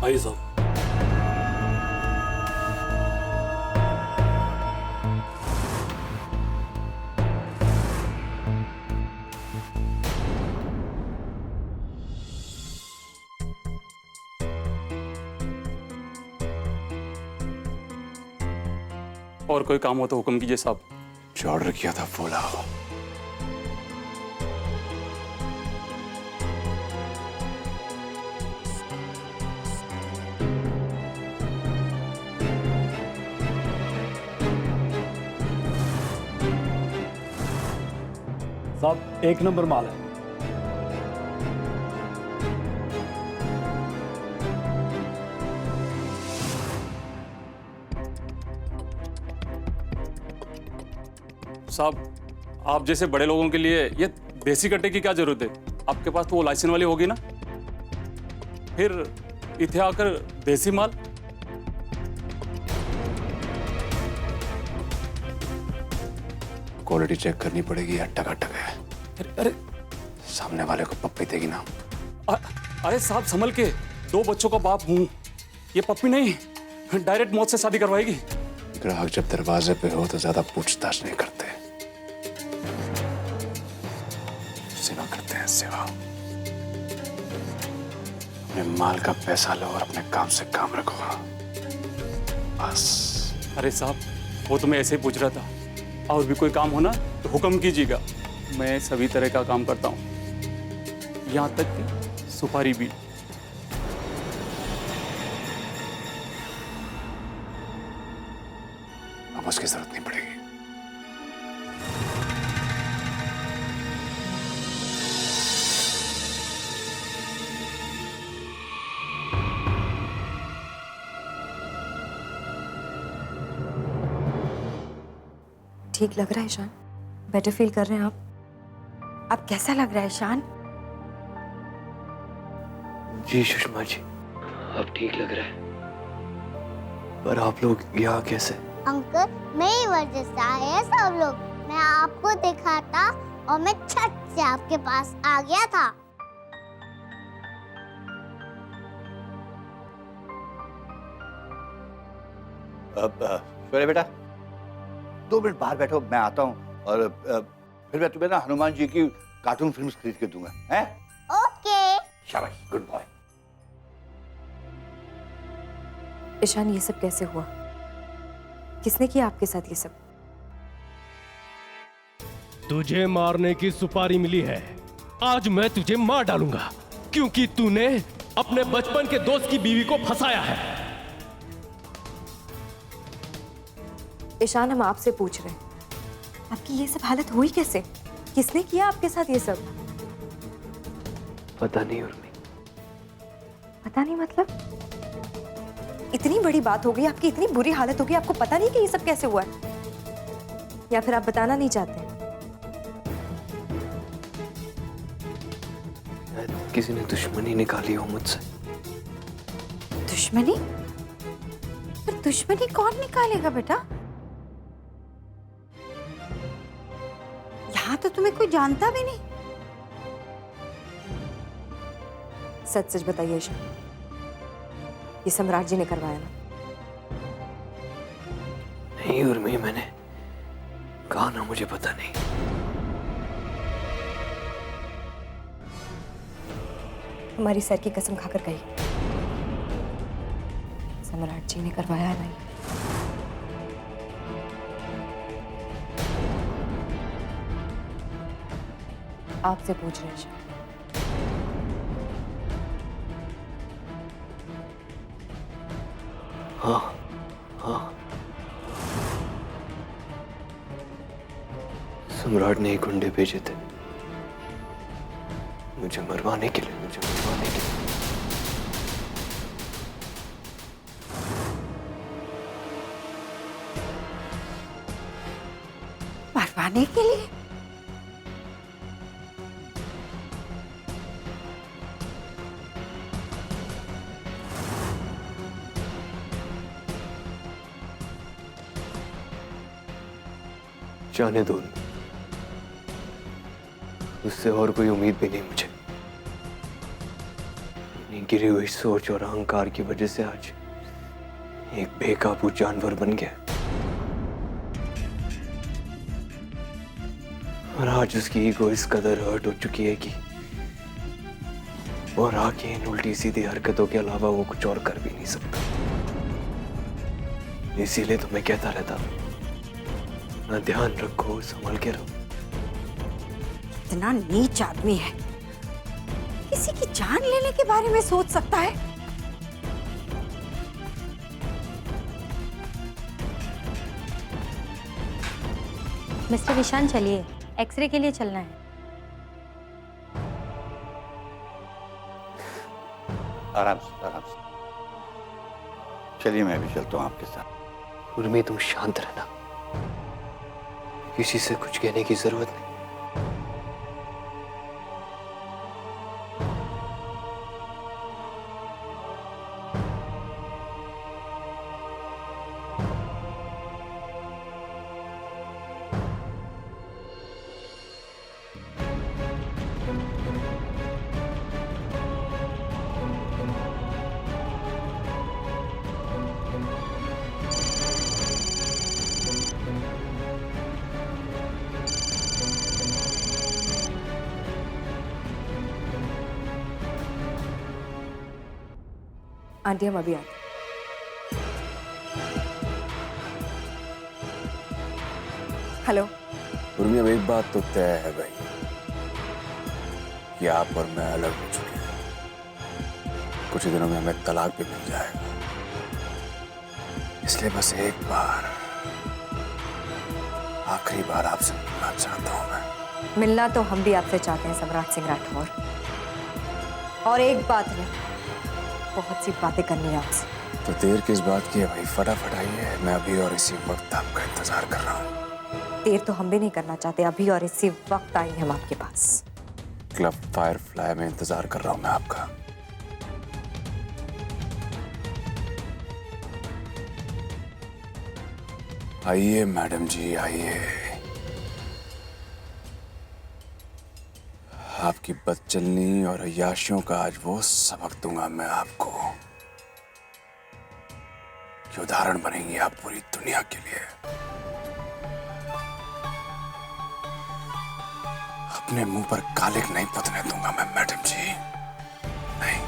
आइए साहब। और कोई काम हो तो हुक्म कीजिए साहब। जो ऑर्डर किया था वो लाओ। साहब 1 नंबर माल है। साहब आप जैसे बड़े लोगों के लिए ये देसी कट्टे की क्या जरूरत है? आपके पास तो वो लाइसेंस वाली होगी ना, फिर इथे आकर देसी माल। क्वालिटी चेक करनी पड़ेगी या टकाटक है। अरे सामने वाले को पप्पी देगी ना। अरे साहब संभल के, 2 बच्चों का बाप हूं, ये पप्पी नहीं डायरेक्ट मौत से शादी करवाएगी। ग्राहक जब दरवाजे पे हो तो ज्यादा पूछताछ नहीं करते, सेवा करते हैं सेवा। अपने माल का पैसा लो और अपने काम से काम रखो बस। अरे साहब वो तो मैं ऐसे ही पूछ रहा था, और भी कोई काम हो ना तो हुक्म कीजिएगा, मैं सभी तरह का काम करता हूँ, यहाँ तक कि सुपारी भी। अब उसकी जरूरत नहीं पड़ेगी। ठीक लग रहा है ईशान? बेटर फील कर रहे हैं आप? अब कैसा लग रहा है ईशान? जी सुषमा जी, अब ठीक लग रहा है। पर आप लोग यहाँ कैसे? अंकल मेरी वजह से आए हैं सब लोग। मैं आपको देखा था और मैं छत से आपके पास आ गया था। अब शौर्य बेटा 2 मिनट बाहर बैठो, मैं आता हूँ और फिर मैं तुम्हें ना हनुमान जी की कार्टून फिल्म खरीद के दूंगा। हैं? ओके। शाबाश, गुड बॉय। ईशान ये सब कैसे हुआ? किसने किया आपके साथ ये सब? तुझे मारने की सुपारी मिली है, आज मैं तुझे मार डालूंगा क्योंकि तूने अपने बचपन के दोस्त की बीवी को फंसाया है। ईशान हम आपसे पूछ रहे हैं, आपकी ये सब हालत हुई कैसे? किसने किया आपके साथ ये सब? पता नहीं उर्मी। पता नहीं मतलब? इतनी बड़ी बात हो गई, आपकी इतनी बुरी हालत हो गई, आपको पता नहीं कि ये सब कैसे हुआ है? या फिर आप बताना नहीं चाहते? किसी ने दुश्मनी निकाली हो मुझसे। दुश्मनी? पर दुश्मनी कौन निकालेगा बेटा? यहाँ तो तुम्हें कोई जानता भी नहीं। सच सच बताइए ईशान, ये सम्राट जी ने करवाया ना? नहीं उर्मी, मैंने कहा ना मुझे पता नहीं। हमारी सर की कसम खाकर कही, सम्राट जी ने करवाया नहीं। आपसे पूछ रहे हैं। हाँ हाँ, सम्राट ने 1 गुंडे भेजे थे मुझे मरवाने के लिए, मुझे मरवाने के लिए। मरवाने के लिए? जाने दो, उससे और कोई उम्मीद भी नहीं मुझे। अपनी गिरी हुई सोच और अहंकार की वजह से आज एक बेकाबू जानवर बन गया। और आज उसकी ईगो इस कदर हर्ट हो चुकी है कि और आके इन उल्टी सीधी हरकतों के अलावा वो कुछ और कर भी नहीं सकता। इसीलिए तो मैं कहता रहता हूं, ना ध्यान रखो, संभल के रहो। इतना नीच आदमी है, किसी की जान लेने के बारे में सोच सकता है। मिस्टर ईशान, चलिए, एक्सरे के लिए चलना है। आराम से, आराम से। चलिए मैं भी चलता हूँ आपके साथ। उर्मी, तुम शांत रहना, किसी से कुछ कहने की जरूरत नहीं। आंटी, हम अभी आते। हेलो। उर्मी, अब एक बात तो तय है भाई कि आप और मैं अलग हो चुके हैं। कुछ ही दिनों में हमें तलाक भी मिल जाएगा। इसलिए बस एक बार, आखिरी बार आपसे मिलना चाहता हूं मैं। मिलना तो हम भी आपसे चाहते हैं सम्राट सिंह राठौर, और एक बात नहीं, बहुत सी बातें करनी है आपसे। तो देर किस बात की है भाई, फटाफट आइए। मैं अभी और इसी वक्त आपका इंतजार कर रहा हूँ। देर तो हम भी नहीं करना चाहते, अभी और इसी वक्त आई हम आपके पास। क्लब फायरफ्लाई में इंतजार कर रहा हूँ मैं आपका। आइए मैडम जी, आइए। आपकी बदचलनी और अय्याशियों का आज वो सबक दूंगा मैं आपको कि उदाहरण बनेंगी आप पूरी दुनिया के लिए। अपने मुंह पर कालिक नहीं पुतने दूंगा मैं मैडम जी, नहीं।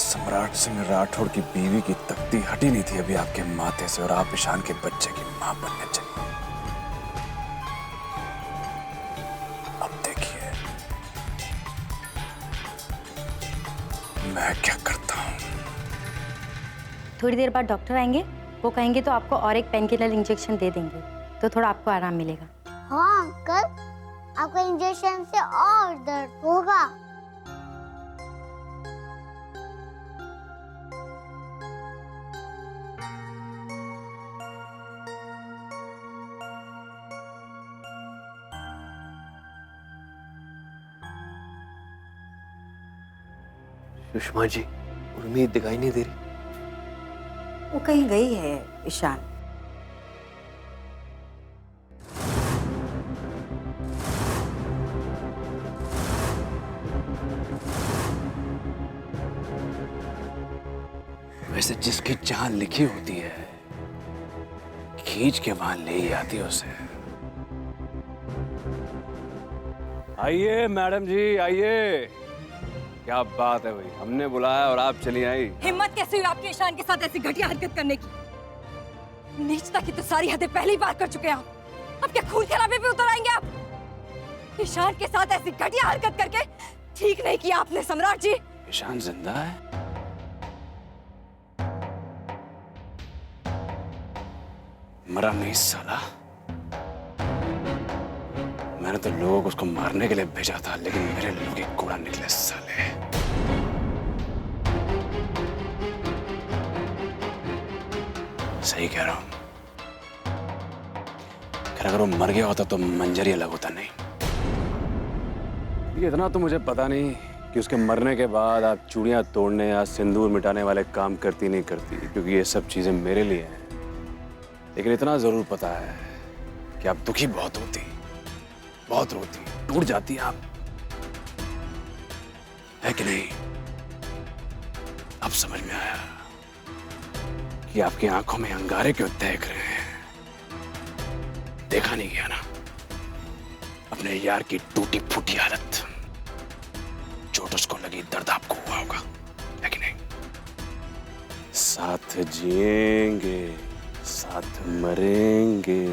सम्राट सिंह राठौड़ की बीवी की तख्ती हटी नहीं थी अभी आपके माथे से, और आप ईशान के बच्चे की मां बनने चली। अब देखिए मैं क्या करता हूं। थोड़ी देर बाद डॉक्टर आएंगे, वो कहेंगे तो आपको और एक पेनकिलर इंजेक्शन दे देंगे, तो थोड़ा आपको आराम मिलेगा। हाँ अंकल, आपको इंजेक्शन से और दर्द होगा। सुषमा जी, उर्मी दिखाई नहीं दे रही। वो कहीं गई है ईशान। वैसे जिसकी जान लिखी होती है खींच के वहां ले ही आती है उसे। आइए मैडम जी, आइए। क्या बात है भाई, हमने बुलाया और आप चली आई। हिम्मत कैसे हुई आपके ईशान के साथ ऐसी घटिया हरकत करने की? नीचता की तो सारी हदें पहले ही पार कर चुके हैं आप। अब क्या खून खराबे पे उतर आएंगे आप? ईशान के साथ ऐसी घटिया हरकत करके ठीक नहीं किया आपने सम्राट जी। ईशान जिंदा है? मरा नहीं साला। मैंने तो लोगों को उसको मारने के लिए भेजा था, लेकिन मेरे लोग एक कूड़ा निकले साले। सही कह रहा हूं। खैर अगर वो मर गया होता तो मंजर ही अलग होता। नहीं, ये इतना तो मुझे पता नहीं कि उसके मरने के बाद आप चूड़ियां तोड़ने या सिंदूर मिटाने वाले काम करती नहीं करती, क्योंकि ये सब चीजें मेरे लिए हैं। लेकिन इतना जरूर पता है कि आप दुखी बहुत होती, बहुत रोती। टूट जाती आप, है कि नहीं? अब समझ में आया कि आपकी आंखों में अंगारे क्यों देख रहे हैं। देखा नहीं गया ना अपने यार की टूटी फूटी हालत, चोट उसको लगी, दर्द आपको हुआ होगा, है कि नहीं? साथ जिएंगे, साथ मरेंगे,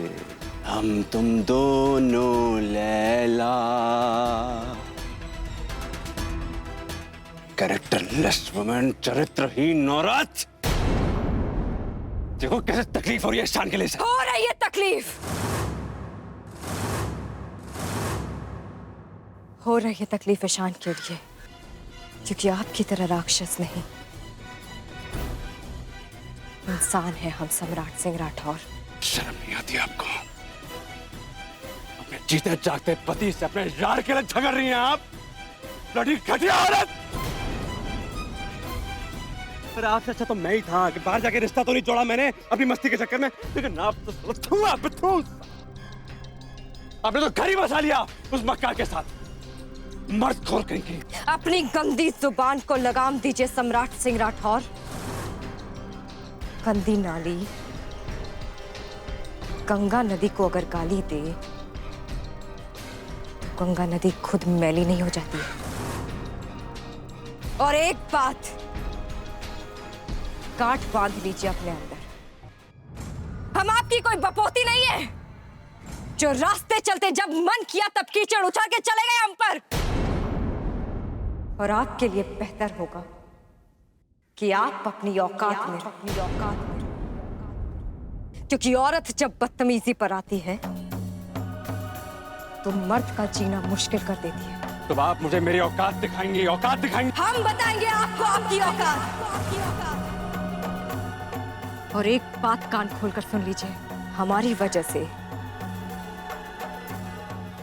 हम तुम दोनों लैला। कैरेक्टरलेस वुमेन, चरित्रहीन औरत। देखो कैसे तकलीफ हो रही है ईशान के लिए। हो रही है तकलीफ, हो रही है तकलीफ ईशान के लिए, क्योंकि आपकी तरह राक्षस नहीं, इंसान है हम सम्राट सिंह राठौर। शर्म नहीं आती आपको? अपने जीते जागते पति से अपने यार के लिए झगड़ रही हैं आप, लड़ी घटिया औरत। पर आपसे अच्छा तो मैं ही था कि बाहर जाके रिश्ता तो नहीं जोड़ा मैंने अपनी मस्ती के चक्कर में, लेकिन आप तो आपने तो घर ही बसा लिया उस मक्कार के साथ। मर्द खोर करेंगे। अपनी गंदी जुबान को लगाम दीजिए सम्राट सिंह राठौर। गंदी नाली गंगा नदी को अगर गाली दे तो गंगा नदी खुद मैली नहीं हो जाती। और एक बात गांठ बांध लीजिए अपने अंदर, हम आपकी कोई बपोती नहीं है जो रास्ते चलते जब मन किया तब कीचड़ उछाल के चले गए हम पर। और आपके लिए बेहतर होगा कि आप अपनी औकात में, क्योंकि औरत जब बदतमीजी पर आती है तो मर्द का जीना मुश्किल कर देती है। तो आप मुझे मेरी औकात दिखाएंगे, औकात दिखाएंगे। हम बताएंगे आपको आपकी औकात। और एक बात कान खोलकर सुन लीजिए, हमारी वजह से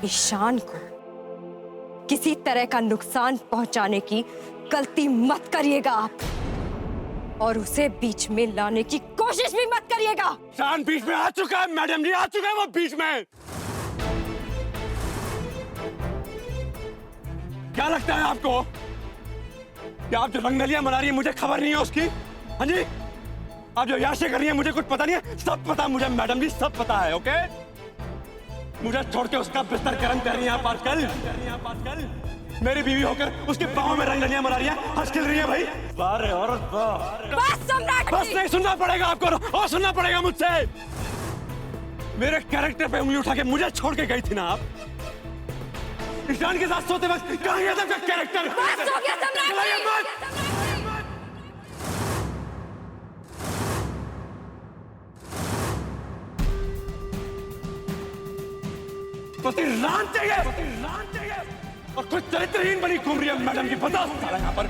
ईशान को किसी तरह का नुकसान पहुंचाने की गलती मत करिएगा आप, और उसे बीच में लाने की कोशिश भी मत करिएगा। ईशान बीच में आ चुका है मैडम जी, आ चुका है वो बीच में। क्या लगता है आपको कि आप जो रंगनलियां मना रही है मुझे खबर नहीं है उसकी? हाँ जी, आप जो याशे कर रही है मुझे कुछ पता नहीं है? सब पता मुझे मैडम जी, सब पता है। ओके, मुझे छोड़ के उसका बिस्तर गर्म कर रही हैं आप आजकल। मेरी बीवी होकर उसके पाँव में रंगनलियां मना रही है, हंस खेल रही है भाई। बारे औरत बस सम्राट बस नहीं सुनना पड़ेगा आपको, और सुनना पड़ेगा मुझसे। मेरे कैरेक्टर पे उंगली उठा के मुझे छोड़ के गई थी ना आप। ईशान के साथ सोते वक्त कहाँ गया था आपका कैरेक्टर? बस हो गया सम्राट। पति रान चाहिए और कुछ चरित्रहीन बनी घूम रही है मैडम की। पता यहाँ पर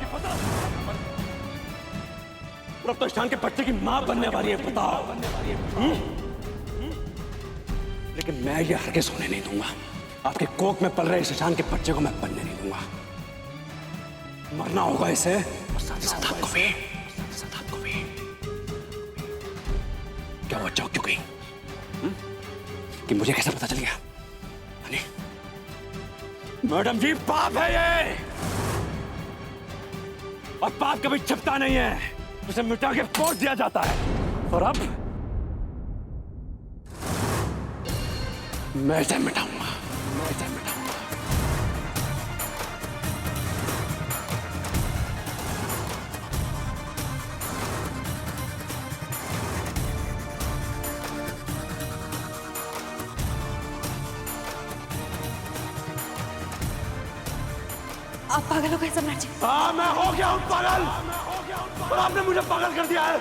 अब तो ईशान के बच्चे की मां बनने वाली है, बताओ। लेकिन मैं ये हरगिज़ होने नहीं दूंगा। आपके कोख में पल रहे इस ईशान के बच्चे को मैं बनने नहीं दूंगा। मरना होगा इसे, और साथ ही साथ आपको भी। क्या वो चौंक क्यों गई कि मुझे कैसे पता चल गया? मैडम जी, पाप है ये, और पाप कभी छिपता नहीं है, उसे मिटा के फोड़ दिया जाता है। और अब मैं इसे मिटाऊंगा। आप पागल हो गए सम्राट जी। हाँ, मैं हो गया हूँ पागल, और आपने मुझे पागल कर दिया है।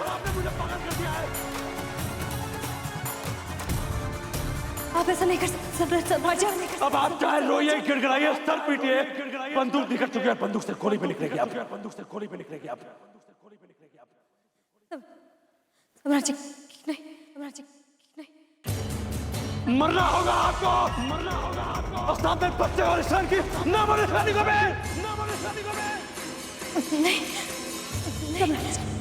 आप ऐसा नहीं कर सकते सम्राट जी। अब आप चाहे रोइए, गिड़गिड़ाइए, सर पीटिए, बंदूक निकल चुकी है, बंदूक से गोली भी निकलेगी आप। सम्राट जी नहीं, सम्राट जी नहीं। मरना होगा आपको, और साथ में बच्चे और ईशान की ना मरे शादी को भी। नहीं सम्राट जी।